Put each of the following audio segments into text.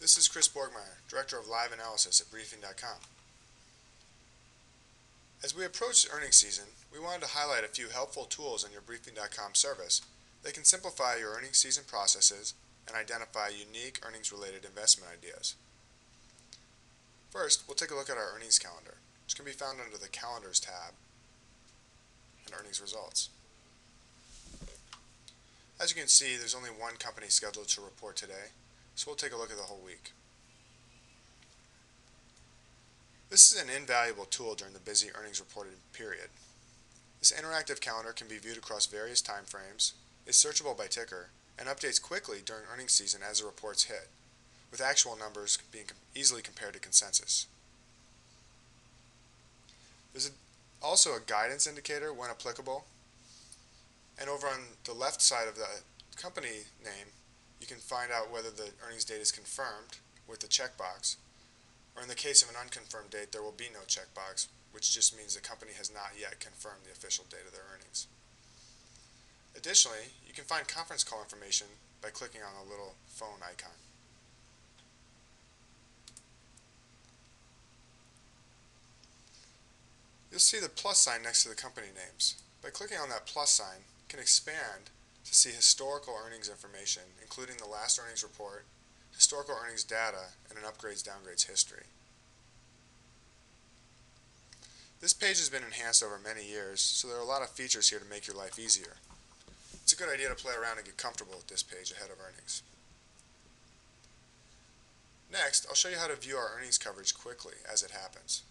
This is Chris Borgmeyer, Director of Live Analysis at Briefing.com. As we approach earnings season, we wanted to highlight a few helpful tools in your Briefing.com service that can simplify your earnings season processes and identify unique earnings-related investment ideas. First, we'll take a look at our earnings calendar, which can be found under the Calendars tab and Earnings Results. As you can see, there's only one company scheduled to report today, so we'll take a look at the whole week. This is an invaluable tool during the busy earnings reporting period. This interactive calendar can be viewed across various time frames, is searchable by ticker, and updates quickly during earnings season as the reports hit, with actual numbers being easily compared to consensus. There's also a guidance indicator when applicable, and over on the left side of the company name, you can find out whether the earnings date is confirmed with the checkbox, or in the case of an unconfirmed date, there will be no checkbox, which just means the company has not yet confirmed the official date of their earnings. Additionally, you can find conference call information by clicking on the little phone icon. You'll see the plus sign next to the company names. By clicking on that plus sign, you can expand to see historical earnings information, including the last earnings report, historical earnings data, and an upgrades/downgrades history. This page has been enhanced over many years, so there are a lot of features here to make your life easier. It's a good idea to play around and get comfortable with this page ahead of earnings. Next, I'll show you how to view our earnings coverage quickly as it happens.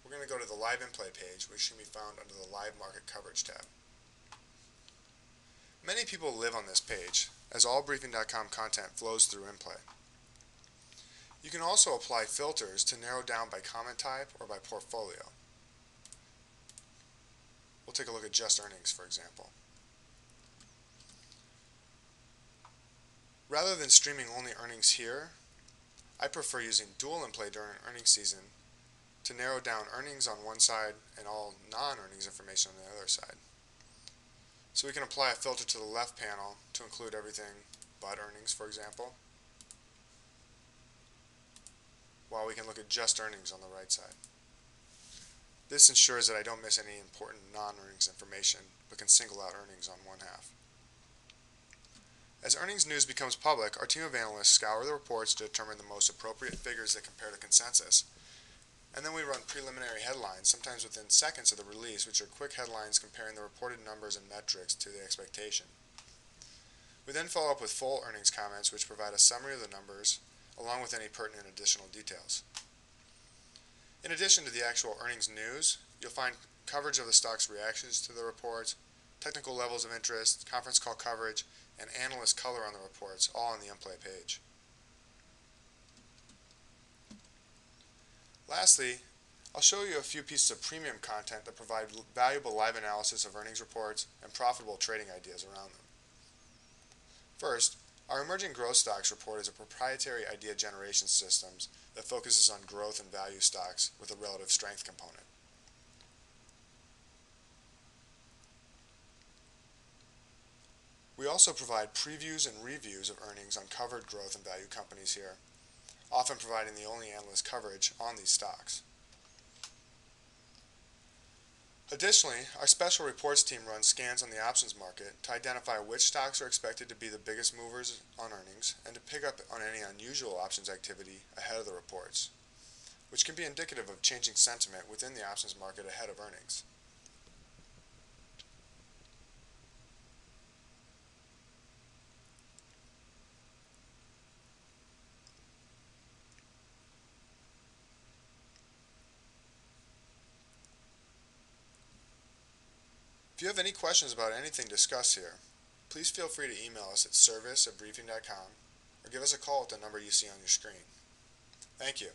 We're going to go to the Live In-Play page, which can be found under the Live Market Coverage tab. Many people live on this page, as all Briefing.com content flows through in-play. You can also apply filters to narrow down by comment type or by portfolio. We'll take a look at just earnings, for example. Rather than streaming only earnings here, I prefer using dual in-play during earnings season to narrow down earnings on one side and all non-earnings information on the other side. So we can apply a filter to the left panel to include everything but earnings, for example, while we can look at just earnings on the right side. This ensures that I don't miss any important non-earnings information, but can single out earnings on one half. As earnings news becomes public, our team of analysts scour the reports to determine the most appropriate figures that compare to consensus. And then we run preliminary headlines, sometimes within seconds of the release, which are quick headlines comparing the reported numbers and metrics to the expectation. We then follow up with full earnings comments, which provide a summary of the numbers, along with any pertinent additional details. In addition to the actual earnings news, you'll find coverage of the stock's reactions to the reports, technical levels of interest, conference call coverage, and analyst color on the reports, all on the in-play page. Lastly, I'll show you a few pieces of premium content that provide valuable live analysis of earnings reports and profitable trading ideas around them. First, our Emerging Growth Stocks report is a proprietary idea generation system that focuses on growth and value stocks with a relative strength component. We also provide previews and reviews of earnings on covered growth and value companies here, often providing the only analyst coverage on these stocks. Additionally, our special reports team runs scans on the options market to identify which stocks are expected to be the biggest movers on earnings and to pick up on any unusual options activity ahead of the reports, which can be indicative of changing sentiment within the options market ahead of earnings. If you have any questions about anything discussed here, please feel free to email us at service@briefing.com or give us a call at the number you see on your screen. Thank you.